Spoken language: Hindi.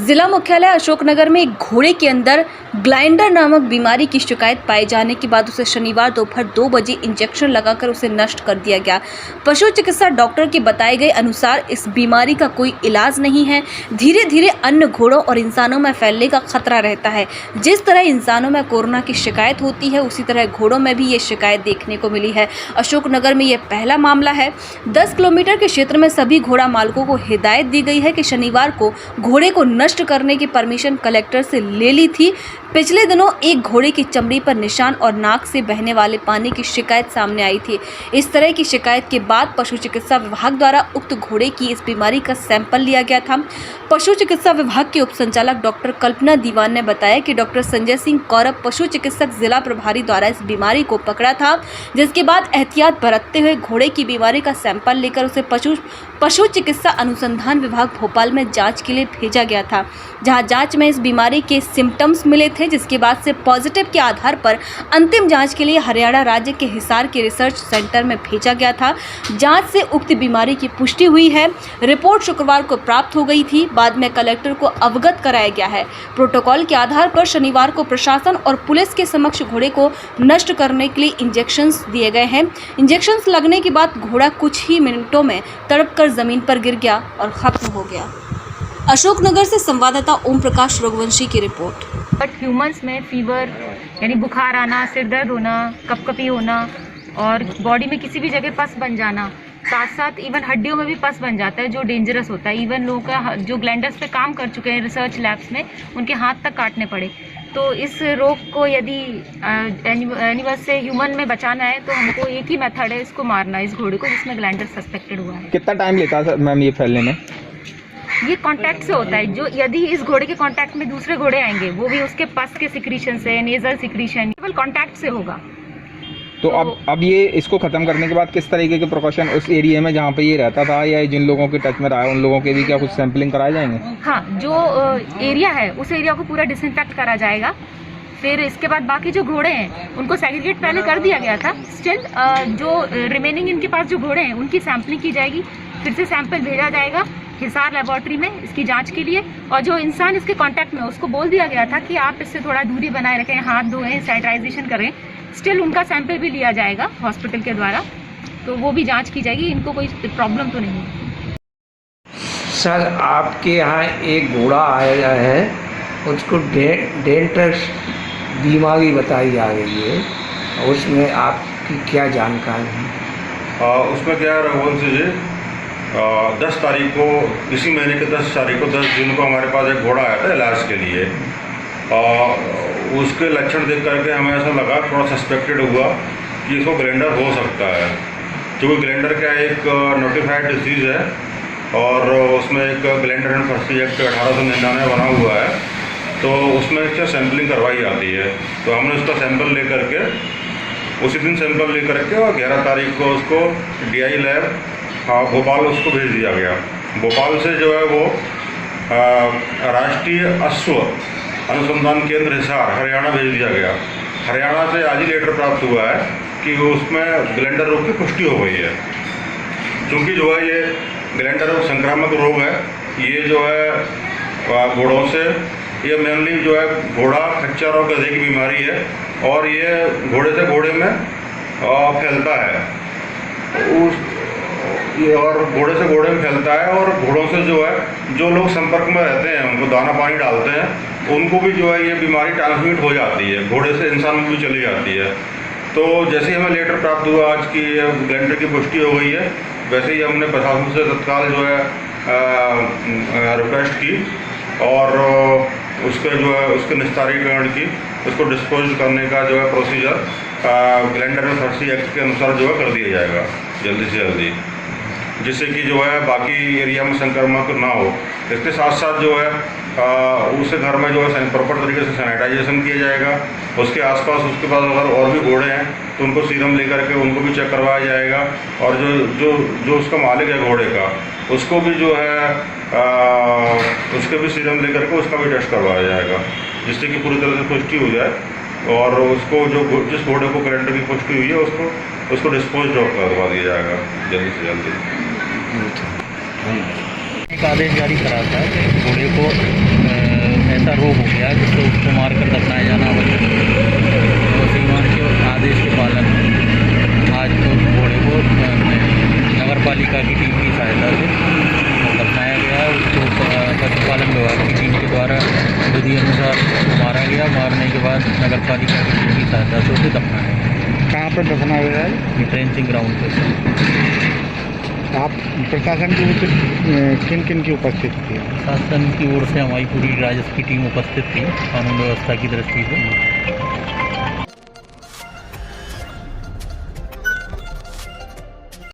जिला मुख्यालय अशोकनगर में एक घोड़े के अंदर ग्लाइंडर नामक बीमारी की शिकायत पाए जाने के बाद उसे शनिवार दोपहर 2 बजे इंजेक्शन लगाकर उसे नष्ट कर दिया गया। पशु चिकित्सा डॉक्टर के बताए गए अनुसार इस बीमारी का कोई इलाज नहीं है। धीरे धीरे अन्य घोड़ों और इंसानों में फैलने का खतरा रहता है। जिस तरह इंसानों में कोरोना की शिकायत होती है उसी तरह घोड़ों में भी ये शिकायत देखने को मिली है। अशोकनगर में ये पहला मामला है। 10 किलोमीटर के क्षेत्र में सभी घोड़ा मालकों को हिदायत दी गई है कि शनिवार को घोड़े को नष्ट करने की परमिशन कलेक्टर से ले ली थी। पिछले दिनों एक घोड़े की चमड़ी पर निशान और नाक से बहने वाले पानी की शिकायत सामने आई थी। इस तरह की शिकायत के बाद पशु चिकित्सा विभाग द्वारा उक्त घोड़े की इस बीमारी का सैंपल लिया गया था। पशु चिकित्सा विभाग के उप संचालक डॉक्टर कल्पना दीवान ने बताया कि डॉक्टर संजय सिंह कौरव पशु चिकित्सक जिला प्रभारी द्वारा इस बीमारी को पकड़ा था, जिसके बाद एहतियात बरतते हुए घोड़े की बीमारी का सैंपल लेकर उसे पशु चिकित्सा अनुसंधान विभाग भोपाल में जांच के लिए भेजा गया था, जहां जांच में इस बीमारी के सिम्टम्स मिले थे, जिसके बाद से पॉजिटिव के आधार पर अंतिम जांच के लिए हरियाणा राज्य के हिसार के रिसर्च सेंटर में भेजा गया था। जांच से उक्त बीमारी की पुष्टि हुई है। रिपोर्ट शुक्रवार को प्राप्त हो गई थी। बाद में कलेक्टर को अवगत कराया गया है। प्रोटोकॉल के आधार पर शनिवार को प्रशासन और पुलिस के समक्ष घोड़े को नष्ट करने के लिए इंजेक्शंस दिए गए हैं। इंजेक्शंस लगने के बाद घोड़ा कुछ ही मिनटों में तड़पकर जमीन पर गिर गया और खत्म हो गया। अशोकनगर से संवाददाता ओम प्रकाश रघुवंशी की रिपोर्ट। बट ह्यूमंस में फीवर यानी बुखार आना, सिर दर्द होना, कपकपी होना और बॉडी में किसी भी जगह पस बन जाना, साथ साथ इवन हड्डियों में भी पस बन जाता है जो डेंजरस होता है। इवन लोगों का जो ग्लैंडर्स पे काम कर चुके हैं रिसर्च लैब्स में, उनके हाथ तक काटने पड़े। तो इस रोग को यदि एनिमल से ह्यूमन में बचाना है तो हमको एक ही मेथड है, इसको मारना, इस घोड़े को जिसमें ग्लैंडर सस्पेक्टेड हुआ है। कितना टाइम लेता है मैम ये फैलने में? ये कांटेक्ट से होता है। जो यदि इस घोड़े के कांटेक्ट में दूसरे घोड़े आएंगे, वो भी उसके पस के सिक्रीशन से, नेजल सिक्रीशन, केवल कांटेक्ट से होगा। तो अब ये इसको खत्म करने के बाद किस तरीके के प्रिकॉशन उस एरिया में जहाँ पे ये रहता था या जिन लोगों के टच में रहा है उन लोगों के भी क्या कुछ सैंपलिंग कराए जाएंगे? हाँ, जो एरिया है उस एरिया को पूरा डिसइंफेक्ट करा जाएगा। फिर इसके बाद बाकी जो घोड़े हैं उनको सेग्रीगेट पहले कर दिया गया था। स्टिल जो रिमेनिंग इनके पास जो घोड़े हैं उनकी सैंपलिंग की जाएगी। फिर से सैंपल भेजा जाएगा हिसार लेबोरेटरी में इसकी जांच के लिए। और जो इंसान इसके कांटेक्ट में, उसको बोल दिया गया था कि आप इससे थोड़ा दूरी बनाए रखें, हाथ धोएं, सैनिटाइजेशन करें। स्टिल उनका सैंपल भी लिया जाएगा हॉस्पिटल के द्वारा, तो वो भी जांच की जाएगी। इनको कोई प्रॉब्लम तो नहीं है। सर, आपके यहाँ एक घोड़ा आया है, उसको डेंटस बीमारी बताई जा रही है, उसमें आपकी क्या जानकारी है? उसमें क्या रघुवंश जी, 10 तारीख को, इसी महीने के 10 तारीख को 10 जून को हमारे पास एक घोड़ा आया था इलाज के लिए। उसके लक्षण देख करके हमें ऐसा लगा, थोड़ा सस्पेक्टेड हुआ कि इसको ग्लैंडर हो सकता है, क्योंकि ग्लैंडर क्या एक नोटिफाइड डिजीज़ है और उसमें एक ग्लैंडर एंड फर्सी एक्ट 1899 बना हुआ है, तो उसमें क्या सैम्पलिंग करवाई जाती है। तो हमने उसका सैंपल ले करके, उसी दिन सैंपल ले करके और 11 तारीख को उसको DI लैब भोपाल उसको भेज दिया गया। भोपाल से जो है वो राष्ट्रीय अश्व अनुसंधान केंद्र हिसार हरियाणा भेज दिया गया। हरियाणा से आज ही लेटर प्राप्त हुआ है कि उसमें ग्लैंडर रोग की पुष्टि हो गई है। क्योंकि जो है ये ग्लैंडर रोग संक्रामक रोग है, ये जो है घोड़ों से, ये मेनली जो है घोड़ा खच्चर और गधे की बीमारी है और ये घोड़े से घोड़े में फैलता है। ये और घोड़े से घोड़े में फैलता है और घोड़ों से जो है जो लोग संपर्क में रहते हैं, उनको दाना पानी डालते हैं, उनको भी जो है ये बीमारी ट्रांसमिट हो जाती है, घोड़े से इंसान में भी चली जाती है। तो जैसे ही हमें लेटर प्राप्त हुआ आज की ग्लैंडर की पुष्टि हो गई है, वैसे ही हमने प्रशासन से तत्काल जो है रिक्वेस्ट की और उसके जो है उसके निस्तारीकरण की, उसको डिस्पोज करने का जो है प्रोसीजर ग्लैंडर एंड फर्सी एक्ट के अनुसार जो है कर दिया जाएगा जल्दी से जल्दी, जिससे कि जो है बाकी एरिया में संक्रमण ना हो। इसके साथ साथ जो है उसके घर में जो है प्रॉपर तरीके से सैनिटाइजेशन किया जाएगा। उसके आसपास उसके पास अगर और भी घोड़े हैं तो उनको सीरम लेकर के उनको भी चेक करवाया जाएगा और जो उसका मालिक है घोड़े का, उसको भी जो है उसके भी सीरम लेकर के उसका भी टेस्ट करवाया जाएगा, जिससे कि पूरी तरह से पुष्टि हो जाए और उसको जिस घोड़े को ग्लैंडर की पुष्टि हुई है उसको डिस्पोज करवा दिया जाएगा जल्दी से जल्दी। एक आदेश जारी करा था कि घोड़े को ऐसा रोग हो गया जिससे उसको मारकर दफनाया जाना आवश्यक है। तो श्रीमान के आदेश के पालन में आज तो घोड़े को नगर पालिका की टीम की सहायता से दफनाया गया। उसको पशुपालन विभाग की टीम के द्वारा विधि अनुसार मारा गया। मारने के बाद नगर पालिका की टीम की सहायता से उसे दफनाया गया। कहाँ पर दफनाया गया है? ट्रेंचिंग ग्राउंड पर। आप प्रशासन की ओर से किन किन की उपस्थिति थी? शासन की ओर से हमारी पूरी राजस्व की टीम उपस्थित थी कानून व्यवस्था की दृष्टि से।